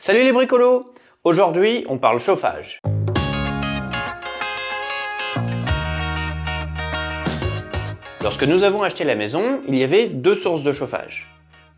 Salut les bricolos! Aujourd'hui, on parle chauffage. Lorsque nous avons acheté la maison, il y avait deux sources de chauffage.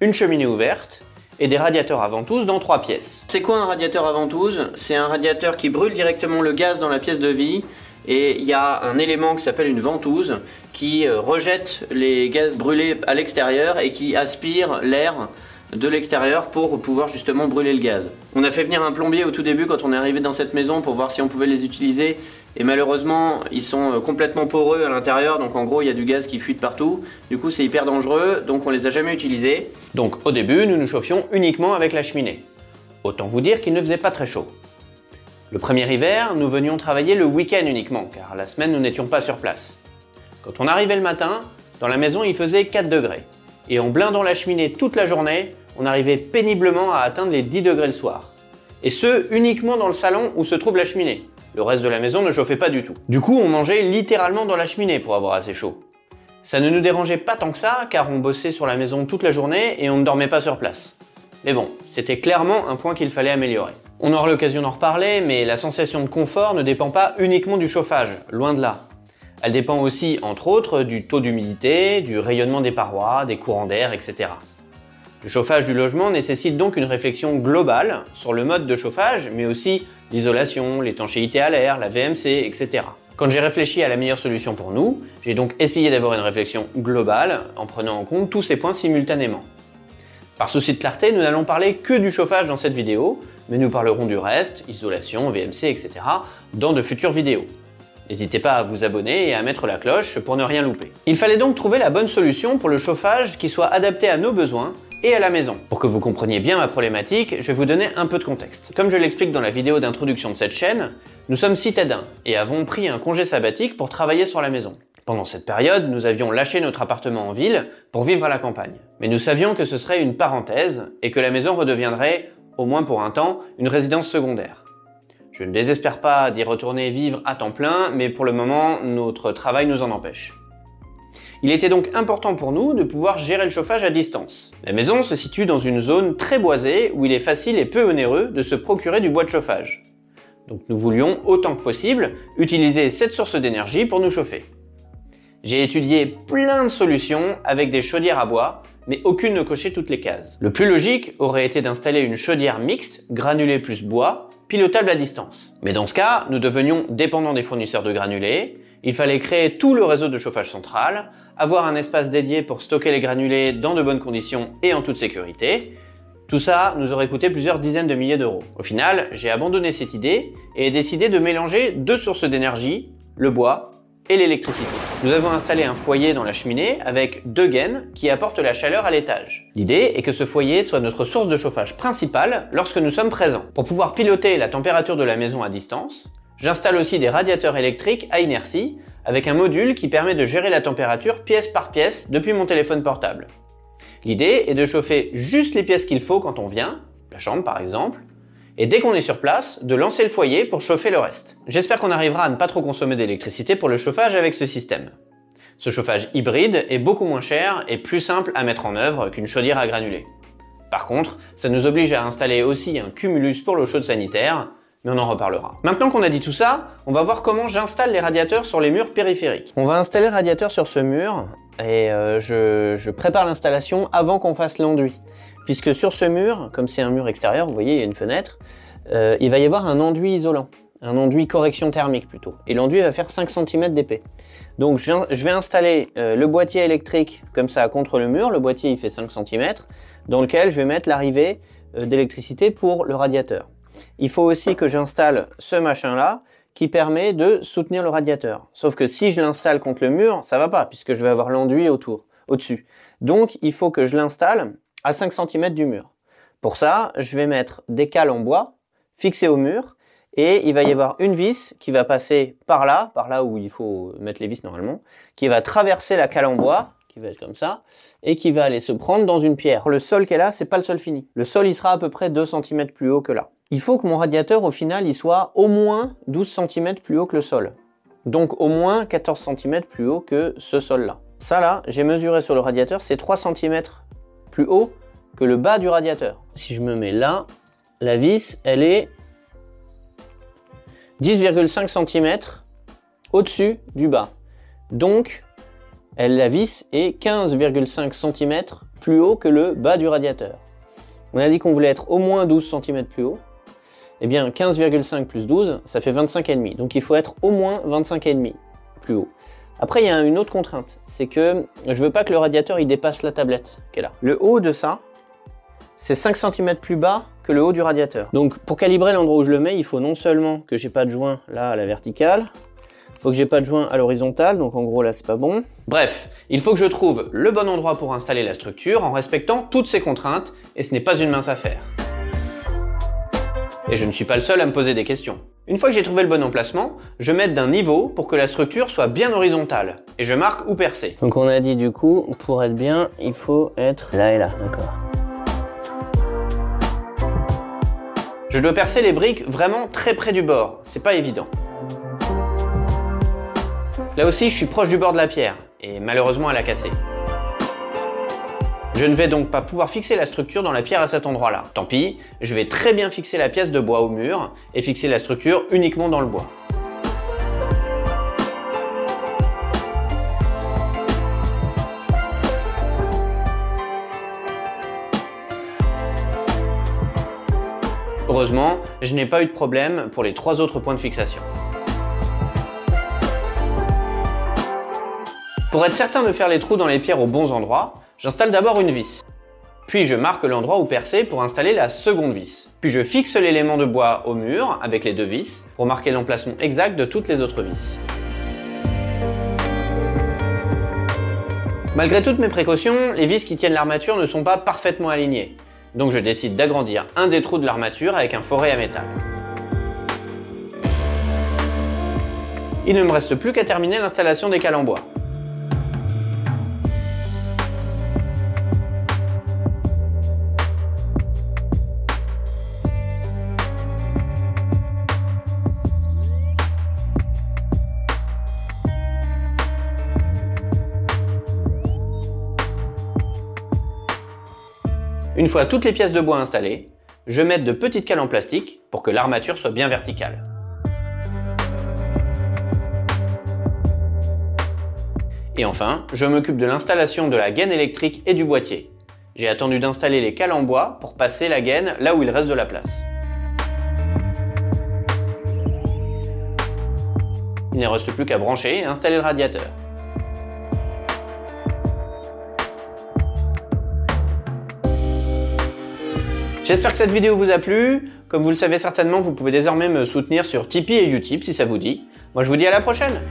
Une cheminée ouverte et des radiateurs à ventouse dans 3 pièces. C'est quoi un radiateur à ventouse? C'est un radiateur qui brûle directement le gaz dans la pièce de vie et il y a un élément qui s'appelle une ventouse qui rejette les gaz brûlés à l'extérieur et qui aspire l'air de l'extérieur pour pouvoir justement brûler le gaz. On a fait venir un plombier au tout début quand on est arrivé dans cette maison pour voir si on pouvait les utiliser et malheureusement ils sont complètement poreux à l'intérieur, donc en gros il y a du gaz qui fuit de partout, du coup c'est hyper dangereux, donc on les a jamais utilisés. Donc au début nous nous chauffions uniquement avec la cheminée. Autant vous dire qu'il ne faisait pas très chaud. Le premier hiver, nous venions travailler le week-end uniquement, car la semaine nous n'étions pas sur place. Quand on arrivait le matin, dans la maison il faisait 4 degrés. Et en blindant la cheminée toute la journée, on arrivait péniblement à atteindre les 10 degrés le soir. Et ce, uniquement dans le salon où se trouve la cheminée. Le reste de la maison ne chauffait pas du tout. Du coup, on mangeait littéralement dans la cheminée pour avoir assez chaud. Ça ne nous dérangeait pas tant que ça, car on bossait sur la maison toute la journée et on ne dormait pas sur place. Mais bon, c'était clairement un point qu'il fallait améliorer. On aura l'occasion d'en reparler, mais la sensation de confort ne dépend pas uniquement du chauffage, loin de là. Elle dépend aussi, entre autres, du taux d'humidité, du rayonnement des parois, des courants d'air, etc. Le chauffage du logement nécessite donc une réflexion globale sur le mode de chauffage, mais aussi l'isolation, l'étanchéité à l'air, la VMC, etc. Quand j'ai réfléchi à la meilleure solution pour nous, j'ai donc essayé d'avoir une réflexion globale en prenant en compte tous ces points simultanément. Par souci de clarté, nous n'allons parler que du chauffage dans cette vidéo, mais nous parlerons du reste, isolation, VMC, etc. dans de futures vidéos. N'hésitez pas à vous abonner et à mettre la cloche pour ne rien louper. Il fallait donc trouver la bonne solution pour le chauffage qui soit adapté à nos besoins et à la maison. Pour que vous compreniez bien ma problématique, je vais vous donner un peu de contexte. Comme je l'explique dans la vidéo d'introduction de cette chaîne, nous sommes citadins et avons pris un congé sabbatique pour travailler sur la maison. Pendant cette période, nous avions lâché notre appartement en ville pour vivre à la campagne. Mais nous savions que ce serait une parenthèse et que la maison redeviendrait, au moins pour un temps, une résidence secondaire. Je ne désespère pas d'y retourner vivre à temps plein, mais pour le moment, notre travail nous en empêche. Il était donc important pour nous de pouvoir gérer le chauffage à distance. La maison se situe dans une zone très boisée où il est facile et peu onéreux de se procurer du bois de chauffage. Donc nous voulions, autant que possible, utiliser cette source d'énergie pour nous chauffer. J'ai étudié plein de solutions avec des chaudières à bois, mais aucune ne cochait toutes les cases. Le plus logique aurait été d'installer une chaudière mixte, granulés plus bois, pilotable à distance. Mais dans ce cas, nous devenions dépendants des fournisseurs de granulés, il fallait créer tout le réseau de chauffage central, avoir un espace dédié pour stocker les granulés dans de bonnes conditions et en toute sécurité. Tout ça nous aurait coûté plusieurs dizaines de milliers d'euros. Au final, j'ai abandonné cette idée et décidé de mélanger deux sources d'énergie, le bois et l'électricité. Nous avons installé un foyer dans la cheminée avec 2 gaines qui apportent la chaleur à l'étage. L'idée est que ce foyer soit notre source de chauffage principale lorsque nous sommes présents. Pour pouvoir piloter la température de la maison à distance, j'installe aussi des radiateurs électriques à inertie avec un module qui permet de gérer la température pièce par pièce depuis mon téléphone portable. L'idée est de chauffer juste les pièces qu'il faut quand on vient, la chambre par exemple, et dès qu'on est sur place, de lancer le foyer pour chauffer le reste. J'espère qu'on arrivera à ne pas trop consommer d'électricité pour le chauffage avec ce système. Ce chauffage hybride est beaucoup moins cher et plus simple à mettre en œuvre qu'une chaudière à granulés. Par contre, ça nous oblige à installer aussi un cumulus pour l'eau chaude sanitaire, mais on en reparlera. Maintenant qu'on a dit tout ça, on va voir comment j'installe les radiateurs sur les murs périphériques. On va installer le radiateur sur ce mur et je prépare l'installation avant qu'on fasse l'enduit. Puisque sur ce mur, comme c'est un mur extérieur, vous voyez il y a une fenêtre, il va y avoir un enduit isolant, un enduit correction thermique plutôt. Et l'enduit va faire 5 cm d'épais. Donc je vais installer le boîtier électrique comme ça contre le mur, le boîtier il fait 5 cm, dans lequel je vais mettre l'arrivée d'électricité pour le radiateur. Il faut aussi que j'installe ce machin là qui permet de soutenir le radiateur. Sauf que si je l'installe contre le mur, ça va pas, puisque je vais avoir l'enduit au-dessus. Donc il faut que je l'installe à 5 cm du mur. Pour ça, je vais mettre des cales en bois fixées au mur et il va y avoir une vis qui va passer par là où il faut mettre les vis normalement, qui va traverser la cale en bois, qui va être comme ça, et qui va aller se prendre dans une pierre. Le sol qui est là, c'est pas le sol fini. Le sol, il sera à peu près 2 cm plus haut que là. Il faut que mon radiateur, au final, il soit au moins 12 cm plus haut que le sol. Donc au moins 14 cm plus haut que ce sol-là. Ça là, j'ai mesuré sur le radiateur, c'est 3 cm plus haut que le bas du radiateur. Si je me mets là, la vis, elle est 10,5 cm au-dessus du bas. Donc, la vis est 15,5 cm plus haut que le bas du radiateur. On a dit qu'on voulait être au moins 12 cm plus haut. Eh bien, 15,5 plus 12, ça fait 25,5. Donc, il faut être au moins 25,5 plus haut. Après, il y a une autre contrainte. C'est que je ne veux pas que le radiateur il dépasse la tablette qui est là. Le haut de ça, c'est 5 cm plus bas que le haut du radiateur. Donc, pour calibrer l'endroit où je le mets, il faut non seulement que j'ai pas de joint là à la verticale, il faut que j'ai pas de joint à l'horizontale, donc en gros là c'est pas bon. Bref, il faut que je trouve le bon endroit pour installer la structure en respectant toutes ces contraintes, et ce n'est pas une mince affaire. Et je ne suis pas le seul à me poser des questions. Une fois que j'ai trouvé le bon emplacement, je mets d'un niveau pour que la structure soit bien horizontale, et je marque où percer. Donc on a dit du coup, pour être bien, il faut être là et là, d'accord. Je dois percer les briques vraiment très près du bord, c'est pas évident. Là aussi, je suis proche du bord de la pierre, et malheureusement elle a cassé. Je ne vais donc pas pouvoir fixer la structure dans la pierre à cet endroit-là. Tant pis, je vais très bien fixer la pièce de bois au mur, et fixer la structure uniquement dans le bois. Heureusement, je n'ai pas eu de problème pour les 3 autres points de fixation. Pour être certain de faire les trous dans les pierres aux bons endroits, j'installe d'abord une vis. Puis je marque l'endroit où percer pour installer la seconde vis. Puis je fixe l'élément de bois au mur avec les 2 vis pour marquer l'emplacement exact de toutes les autres vis. Malgré toutes mes précautions, les vis qui tiennent l'armature ne sont pas parfaitement alignées. Donc je décide d'agrandir un des trous de l'armature avec un foret à métal. Il ne me reste plus qu'à terminer l'installation des cales en bois. Une fois toutes les pièces de bois installées, je mets de petites cales en plastique pour que l'armature soit bien verticale. Et enfin, je m'occupe de l'installation de la gaine électrique et du boîtier. J'ai attendu d'installer les cales en bois pour passer la gaine là où il reste de la place. Il ne reste plus qu'à brancher et installer le radiateur. J'espère que cette vidéo vous a plu. Comme vous le savez certainement, vous pouvez désormais me soutenir sur Tipeee et Utip si ça vous dit. Moi je vous dis à la prochaine!